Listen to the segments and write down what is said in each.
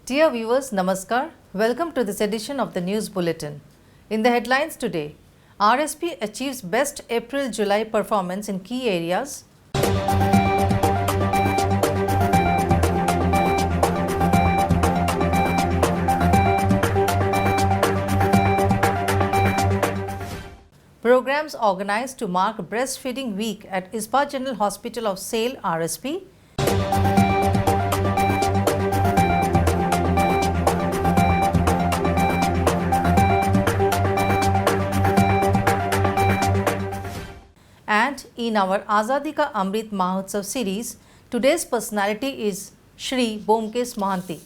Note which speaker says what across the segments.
Speaker 1: Dear viewers, Namaskar. Welcome to this edition of the News Bulletin. In the headlines today, RSP achieves best April-July performance in key areas. Programs organized to mark Breastfeeding Week at ISPA General Hospital of Sale, RSP. And in our Azadi Ka Amrit Mahotsav series, today's personality is Shri Bomkes Mohanty.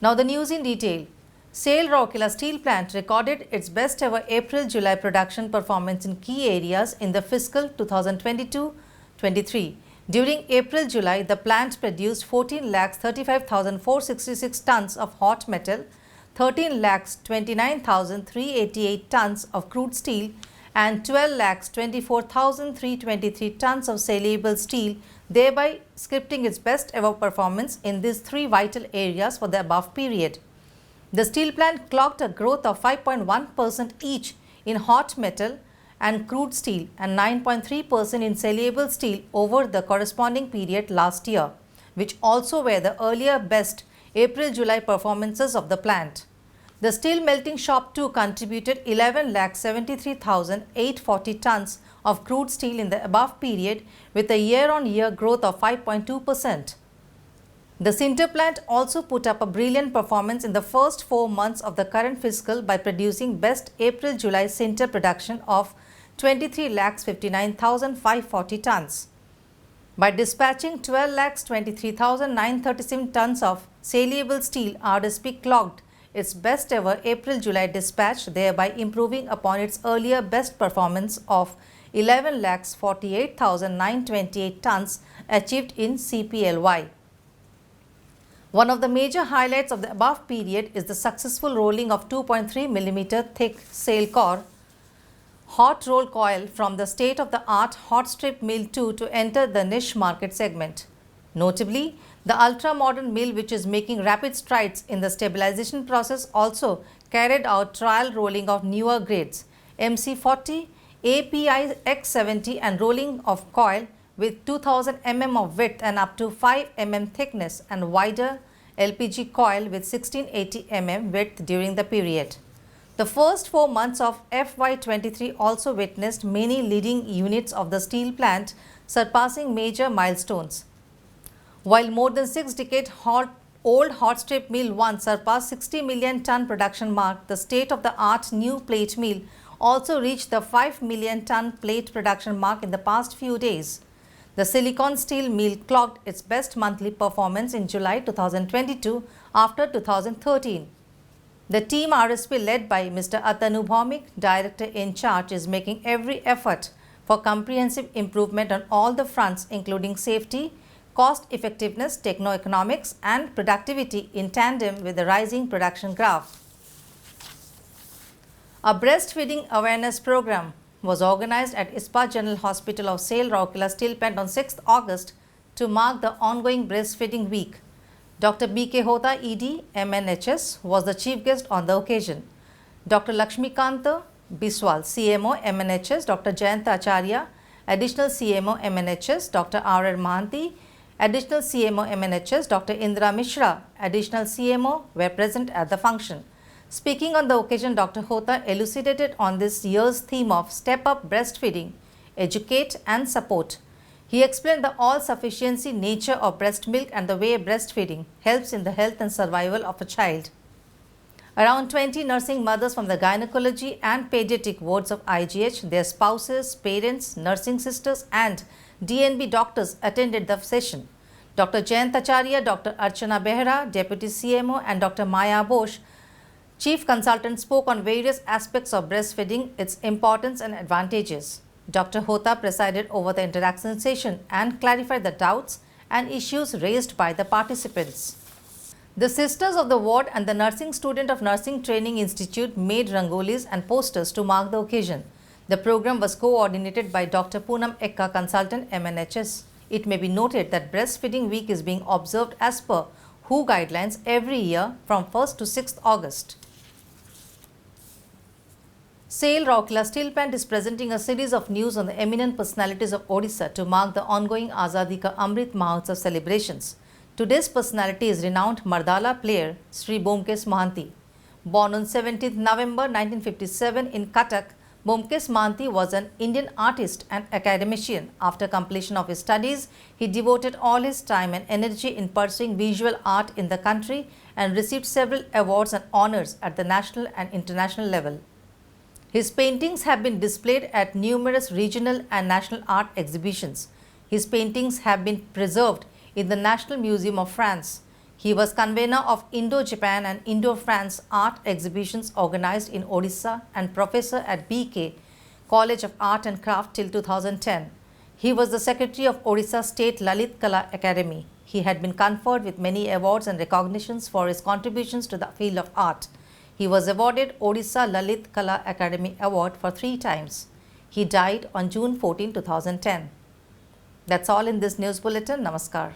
Speaker 1: Now the news in detail. SAIL Rourkela Steel Plant recorded its best ever April-July production performance in key areas in the fiscal 2022-23. During April-July, the plant produced 14,35,466 tons of hot metal, 13,29,388 tons of crude steel, and 12,24,323 tons of saleable steel, thereby scripting its best ever performance in these three vital areas for the above period. The steel plant clocked a growth of 5.1% each in hot metal and crude steel and 9.3% in saleable steel over the corresponding period last year, which also were the earlier best April-July performances of the plant. The steel melting shop too contributed 11,73,840 tons of crude steel in the above period with a year-on-year growth of 5.2%. The sinter plant also put up a brilliant performance in the first 4 months of the current fiscal by producing best April-July sinter production of 23,59,540 tons. By dispatching 12,23,937 tons of saleable steel, RSP clocked its best ever April-July dispatch, thereby improving upon its earlier best performance of 11,48,928 tons achieved in CPLY. One of the major highlights of the above period is the successful rolling of 2.3 mm thick SAIL core hot roll coil from the state-of-the-art hot strip mill 2 to enter the niche market segment. Notably, the ultra-modern mill, which is making rapid strides in the stabilization process, also carried out trial rolling of newer grades MC40, API X70 and rolling of coil with 2000 mm of width and up to 5 mm thickness and wider LPG coil with 1680 mm width during the period. The first 4 months of FY23 also witnessed many leading units of the steel plant surpassing major milestones. While more than 6-decade old hot strip mill 1 surpassed 60 million ton production mark, the state-of-the-art new plate mill also reached the 5 million ton plate production mark in the past few days. The silicon steel mill clocked its best monthly performance in July 2022 after 2013. The team RSP led by Mr. Atanu Bhaumik, Director in charge, is making every effort for comprehensive improvement on all the fronts including safety, cost effectiveness, techno-economics and productivity in tandem with the rising production graph. A breastfeeding awareness program was organized at ISPA General Hospital of SAIL Rourkela Steel Plant on 6th August to mark the ongoing Breastfeeding Week. Dr. B.K. Hota, ED, MNHS, was the chief guest on the occasion. Dr. Lakshmikanta Biswal, CMO, MNHS, Dr. Jayanta Acharya, Additional CMO, MNHS, Dr. R.R. Mohanty, Additional CMO, MNHS, Dr. Indra Mishra, Additional CMO, were present at the function. Speaking on the occasion, Dr. Hota elucidated on this year's theme of Step Up Breastfeeding, Educate and Support. He explained the all-sufficiency nature of breast milk and the way breastfeeding helps in the health and survival of a child. Around 20 nursing mothers from the gynecology and pediatric wards of IGH, their spouses, parents, nursing sisters and DNB doctors attended the session. Dr. Jayant Acharya, Dr. Archana Behra, Deputy CMO and Dr. Maya Bosch, Chief Consultant, spoke on various aspects of breastfeeding, its importance and advantages. Dr. Hota presided over the interaction session and clarified the doubts and issues raised by the participants. The sisters of the ward and the nursing student of Nursing Training Institute made rangolis and posters to mark the occasion. The program was coordinated by Dr. Poonam Ekka, consultant, MNHS. It may be noted that Breastfeeding Week is being observed as per WHO guidelines every year from 1st to 6th August. SAIL Rourkela Steel Plant is presenting a series of news on the eminent personalities of Odisha to mark the ongoing Azadi Ka Amrit Mahotsav celebrations. Today's personality is renowned Mardala player Sri Bomkesh Mohanty. Born on 17th November 1957 in Cuttack, Bomkesh Mohanty was an Indian artist and academician. After completion of his studies, he devoted all his time and energy in pursuing visual art in the country and received several awards and honors at the national and international level. His paintings have been displayed at numerous regional and national art exhibitions. His paintings have been preserved in the National Museum of France. He was convener of Indo-Japan and Indo-France art exhibitions organized in Odisha and professor at BK College of Art and Craft till 2010. He was the secretary of Odisha State Lalit Kala Academy. He had been conferred with many awards and recognitions for his contributions to the field of art. He was awarded Odisha Lalit Kala Academy Award for 3 times. He died on June 14, 2010. That's all in this news bulletin. Namaskar.